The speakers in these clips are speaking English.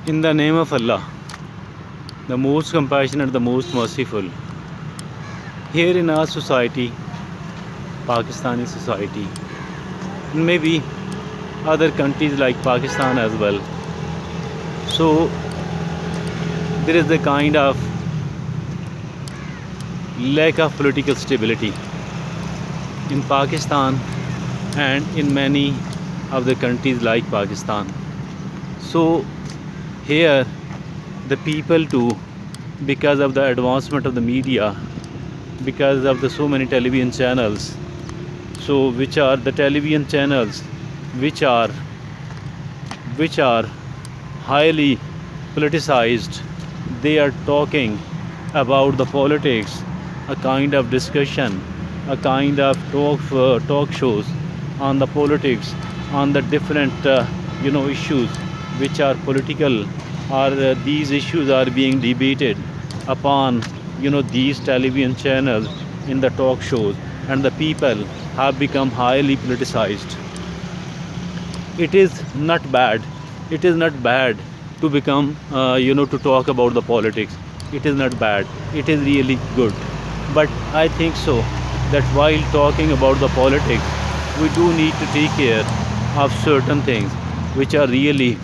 In the name of Allah, the most compassionate, the most merciful, here in our society, Pakistani society, maybe other countries like Pakistan as well, so there is a kind of lack of political stability in Pakistan and in many of the countries like Pakistan. So here the people too, because of the advancement of the media, because of the so many television channels, so which are the television channels which are highly politicized, they are talking about the politics, a kind of discussion, a kind of talk shows on the politics, on the different issues which are political, or these issues are being debated upon these television channels in the talk shows, and the people have become highly politicized. It is not bad, it is not bad to become to talk about the politics. It is not bad, it is really good. But I think so that while talking about the politics, we do need to take care of certain things which are really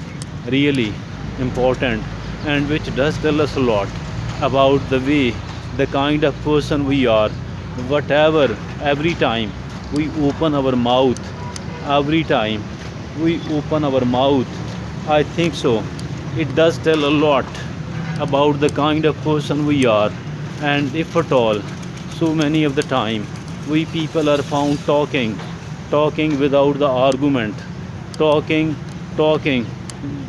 important, and which does tell us a lot about the way, the kind of person we are. Whatever, every time we open our mouth, every time we open our mouth, I think so it does tell a lot about the kind of person we are. And if at all, so many of the time we people are found talking without the argument, talking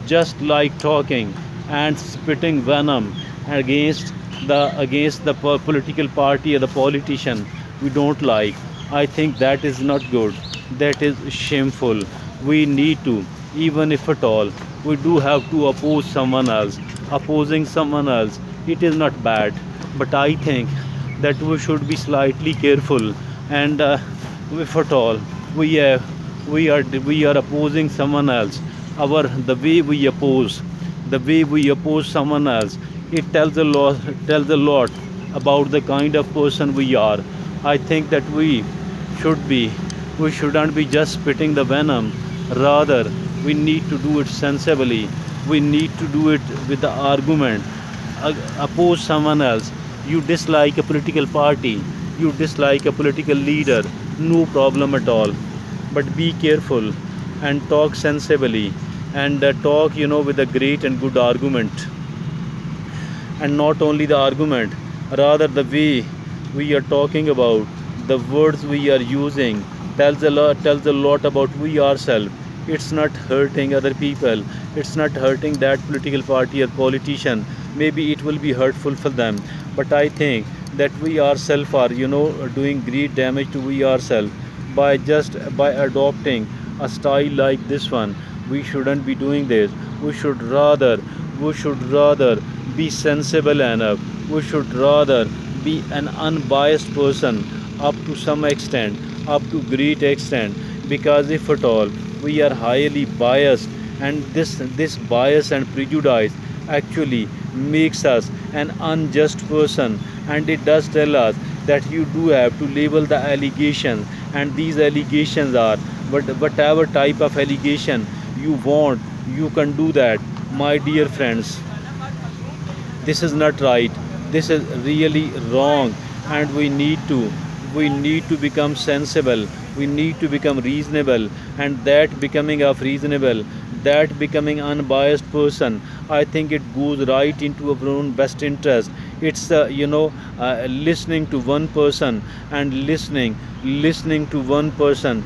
just like talking, and spitting venom against the political party or the politician we don't like. I think that is not good, that is shameful. We need to, even if at all we do have to oppose someone else, opposing someone else, it is not bad. But I think that we should be slightly careful, and if at all we we are opposing someone else, our the way we oppose someone else, it tells a lot about the kind of person we are. I think that should be we shouldn't be just spitting the venom, rather we need to do it sensibly, we need to do it with the argument. Oppose someone else, you dislike a political party, you dislike a political leader, no problem at all. But be careful and talk sensibly, and talk with a great and good argument. And not only the argument, rather the way we are talking about, the words we are using, tells a lot about we ourselves. It's not hurting other people, it's not hurting that political party or politician. Maybe it will be hurtful for them, but I think that we ourselves are doing great damage to we ourselves by adopting a style like this one. We shouldn't be doing this. We should rather be sensible enough, we should rather be an unbiased person up to some extent, up to great extent. Because if at all we are highly biased, and this bias and prejudice actually makes us an unjust person, and it does tell us that you do have to label the allegations, and these allegations are whatever type of allegation you want, you can do that. My dear friends, this is not right, this is really wrong, and we need to become sensible, we need to become reasonable. And that becoming of reasonable, that becoming unbiased person, I think it goes right into our own best interest. It's listening to one person, and listening to one person,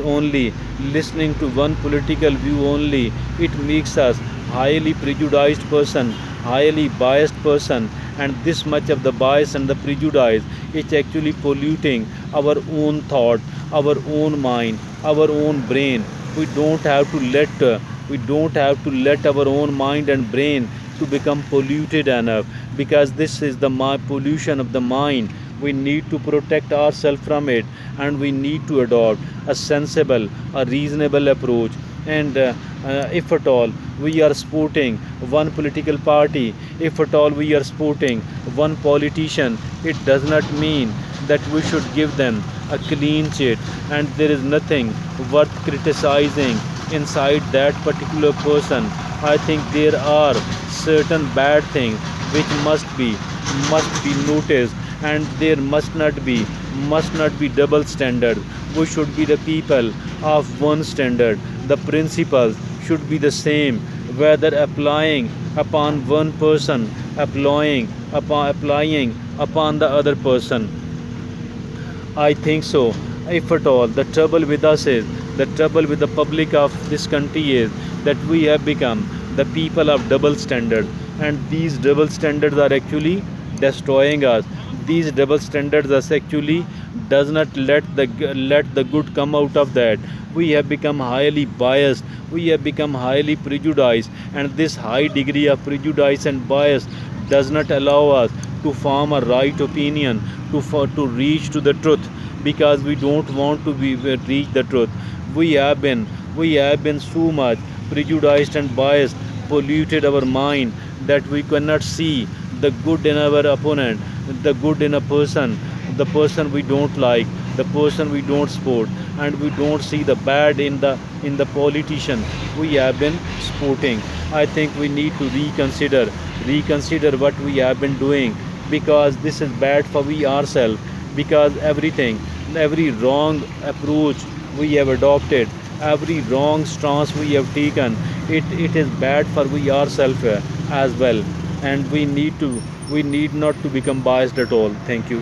only listening to one political view only, it makes us highly prejudiced person, highly biased person. And this much of the bias and the prejudice, it's actually polluting our own thought, our own mind, our own brain. We don't have to let our own mind and brain to become polluted enough, because this is the pollution of the mind. We need to protect ourselves from it, and we need to adopt a sensible, a reasonable approach. And if at all we are supporting one political party, if at all we are supporting one politician, it does not mean that we should give them a clean sheet and there is nothing worth criticizing inside that particular person. I think there are certain bad things which must be noticed, and there must not be double standard. We should be the people of one standard. The principles should be the same, whether applying upon one person, applying upon the other person. I think so. If at all, the trouble with the public of this country is that we have become the people of double standard, and these double standards are actually destroying us. These double standards are actually does not let the good come out of that. We have become highly biased. We have become highly prejudiced, and this high degree of prejudice and bias does not allow us to form a right opinion, to reach to the truth, because we don't want to be reach the truth. We have been so much prejudiced and biased, polluted our mind, that we cannot see the good in our opponent, the good in a person, the person we don't like, the person we don't support, and we don't see the bad in the politician we have been supporting. I think we need to reconsider what we have been doing, because this is bad for we ourselves. Because every wrong approach we have adopted, every wrong stance we have taken, it is bad for we ourselves as well. And we need not to become biased at all. Thank you.